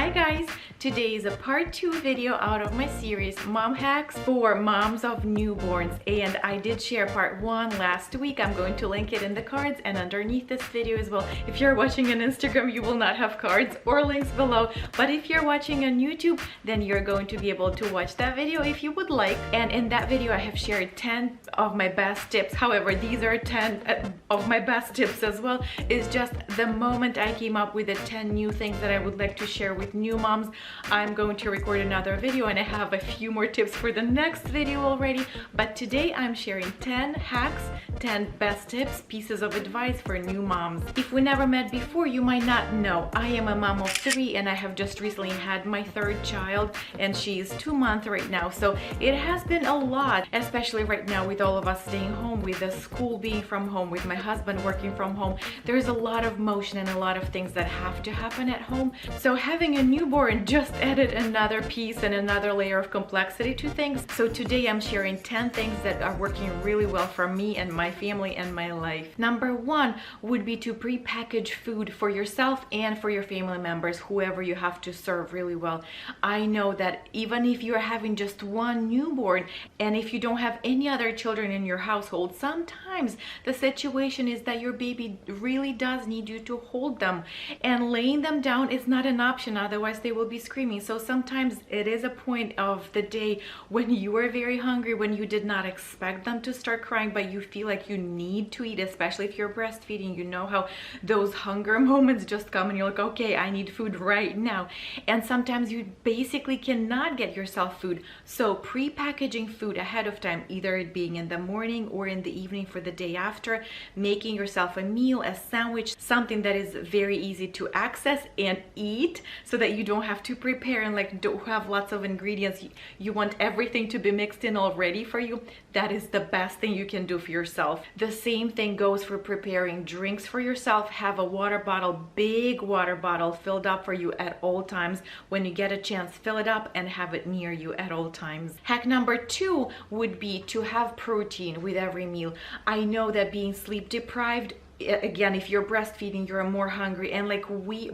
Hi guys, today is a part 2 video out of my series Mom Hacks for Moms of Newborns, and I did share part 1 last week. I'm going to link it in the cards and underneath this video as well. If you're watching on Instagram, you will not have cards or links below, but if you're watching on YouTube, then you're going to be able to watch that video if you would like. And in that video I have shared 10 of my best tips. However, these are 10 of my best tips as well. It's just the moment I came up with the 10 new things that I would like to share with new moms. I'm going to record another video and I have a few more tips for the next video already, but today I'm sharing 10 hacks, 10 best tips, pieces of advice for new moms. If we never met before, you might not know I am a mom of 3 and I have just recently had my 3rd child, and she's 2 months right now, so it has been a lot, especially right now with all of us staying home, with the school being from home, with my husband working from home. There's a lot of motion and a lot of things that have to happen at home, so having a newborn just added another piece and another layer of complexity to things. So today I'm sharing 10 things that are working really well for me and my family and my life. Number 1 would be to pre-package food for yourself and for your family members, whoever you have to serve, really well. I know that even if you're having just one newborn and if you don't have any other children in your household, sometimes the situation is that your baby really does need you to hold them, and laying them down is not an option, otherwise they will be screaming. So sometimes it is a point of the day when you are very hungry, when you did not expect them to start crying, but you feel like you need to eat, especially if you're breastfeeding. You know how those hunger moments just come and you're like, okay, I need food right now. And sometimes you basically cannot get yourself food. So pre-packaging food ahead of time, either it being in the morning or in the evening for the day after, making yourself a meal, a sandwich, something that is very easy to access and eat, so that you don't have to prepare and like don't have lots of ingredients. You want everything to be mixed in already for you. That is the best thing you can do for yourself. The same thing goes for preparing drinks for yourself. Have a water bottle, big water bottle, filled up for you at all times. When you get a chance, fill it up and have it near you at all times. Hack number 2 would be to have protein with every meal. I know that being sleep deprived, again, if you're breastfeeding, you're more hungry, and like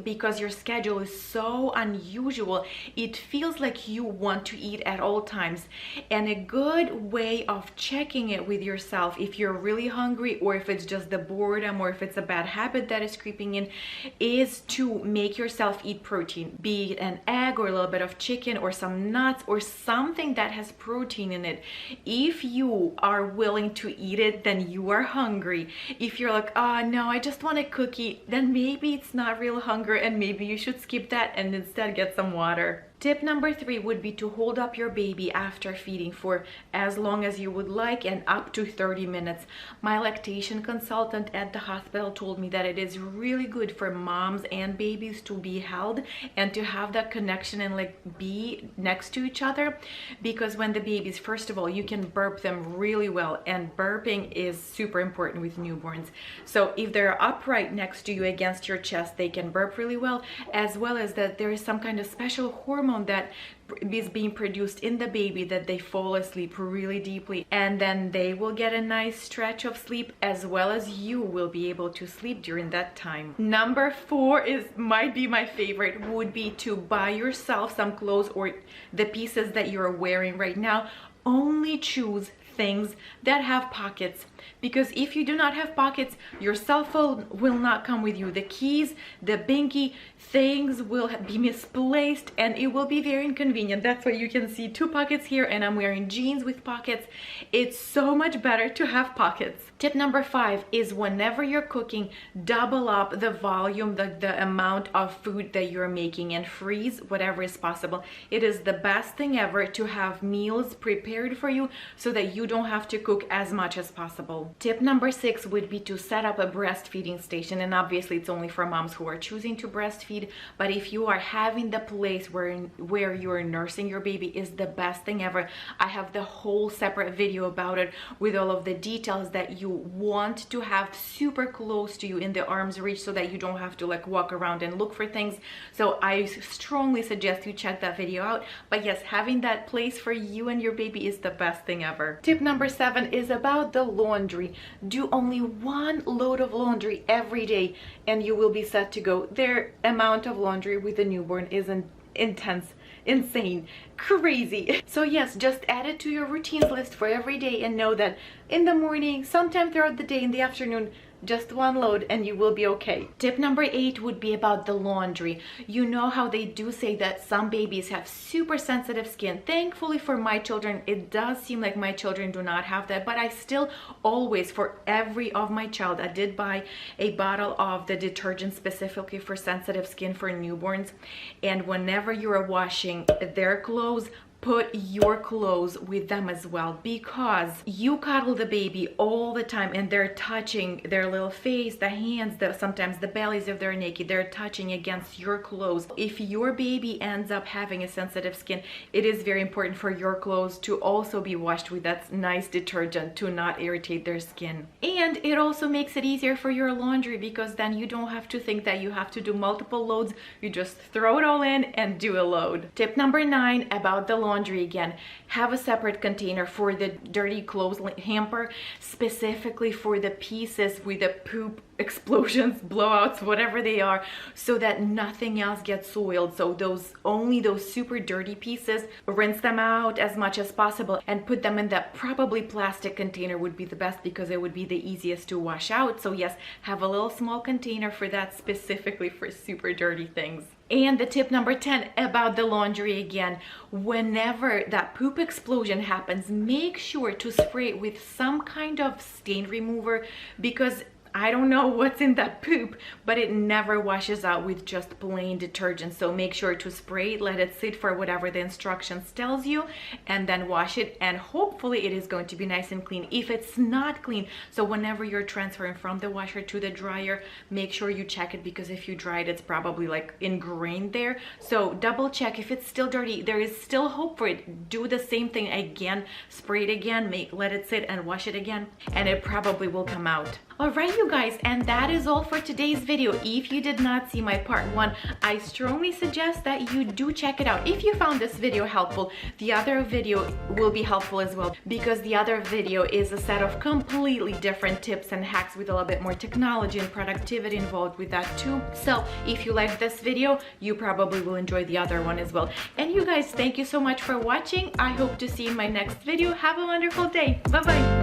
because your schedule is so unusual, it feels like you want to eat at all times. And a good way of checking it with yourself, if you're really hungry or if it's just the boredom or if it's a bad habit that is creeping in, is to make yourself eat protein, be it an egg or a little bit of chicken or some nuts or something that has protein in it. If you are willing to eat it, then you are hungry. If you're like, no, I just want a cookie, then maybe it's not real hunger and maybe you should skip that and instead get some water. Tip number 3 would be to hold up your baby after feeding for as long as you would like, and up to 30 minutes. My lactation consultant at the hospital told me that it is really good for moms and babies to be held and to have that connection and like be next to each other, because when the babies, first of all, you can burp them really well, and burping is super important with newborns. So if they're upright next to you against your chest, they can burp really well, as well as that there is some kind of special hormone that is being produced in the baby that they fall asleep really deeply, and then they will get a nice stretch of sleep, as well as you will be able to sleep during that time. Number 4 might be my favorite, would be to buy yourself some clothes or the pieces that you're wearing right now. Only choose things that have pockets, because if you do not have pockets, your cell phone will not come with you, the keys, the binky, things will be misplaced and it will be very inconvenient. That's why you can see 2 pockets here, and I'm wearing jeans with pockets. It's so much better to have pockets. Tip number 5 is whenever you're cooking, double up the volume, the amount of food that you're making, and freeze whatever is possible. It is the best thing ever to have meals prepared for you so that you don't have to cook as much as possible. Tip number 6 would be to set up a breastfeeding station, and obviously it's only for moms who are choosing to breastfeed, but if you are having the place where you're nursing your baby, is the best thing ever. I have the whole separate video about it with all of the details that you want to have super close to you in the arm's reach, so that you don't have to like walk around and look for things. So I strongly suggest you check that video out. But yes, having that place for you and your baby is the best thing ever. Tip number 7 is about the laundry. Do only one load of laundry every day and you will be set to go. Their amount of laundry with a newborn isn't intense, insane, crazy. So yes, just add it to your routines list for every day and know that in the morning, sometime throughout the day, in the afternoon, just one load and you will be okay. Tip number 8 would be about the laundry. You know how they do say that some babies have super sensitive skin. Thankfully for my children, it does seem like my children do not have that, but I still always, for every of my child, I did buy a bottle of the detergent specifically for sensitive skin for newborns. And whenever you're washing their clothes, put your clothes with them as well, because you cuddle the baby all the time and they're touching their little face, the hands, sometimes the bellies if they're naked, they're touching against your clothes. If your baby ends up having a sensitive skin, it is very important for your clothes to also be washed with that nice detergent to not irritate their skin. And it also makes it easier for your laundry, because then you don't have to think that you have to do multiple loads. You just throw it all in and do a load. Tip number 9 about the laundry again. Have a separate container for the dirty clothes hamper, specifically for the pieces with the poop explosions, blowouts, whatever they are, so that nothing else gets soiled. So only those super dirty pieces, rinse them out as much as possible and put them in that probably plastic container would be the best, because it would be the easiest to wash out. So yes, have a little small container for that, specifically for super dirty things. And the tip number 10 about the laundry again, whenever that poop explosion happens, make sure to spray it with some kind of stain remover, because I don't know what's in that poop, but it never washes out with just plain detergent. So make sure to spray it, let it sit for whatever the instructions tells you, and then wash it, and hopefully it is going to be nice and clean. If it's not clean, so whenever you're transferring from the washer to the dryer, make sure you check it, because if you dry it, it's probably like ingrained there. So double check. If it's still dirty, there is still hope for it. Do the same thing again, spray it again, let it sit and wash it again, and it probably will come out. All right, you guys, and that is all for today's video. If you did not see my part 1, I strongly suggest that you do check it out. If you found this video helpful, the other video will be helpful as well, because the other video is a set of completely different tips and hacks with a little bit more technology and productivity involved with that too. So if you like this video, you probably will enjoy the other one as well. And you guys, thank you so much for watching. I hope to see you in my next video. Have a wonderful day. Bye-bye.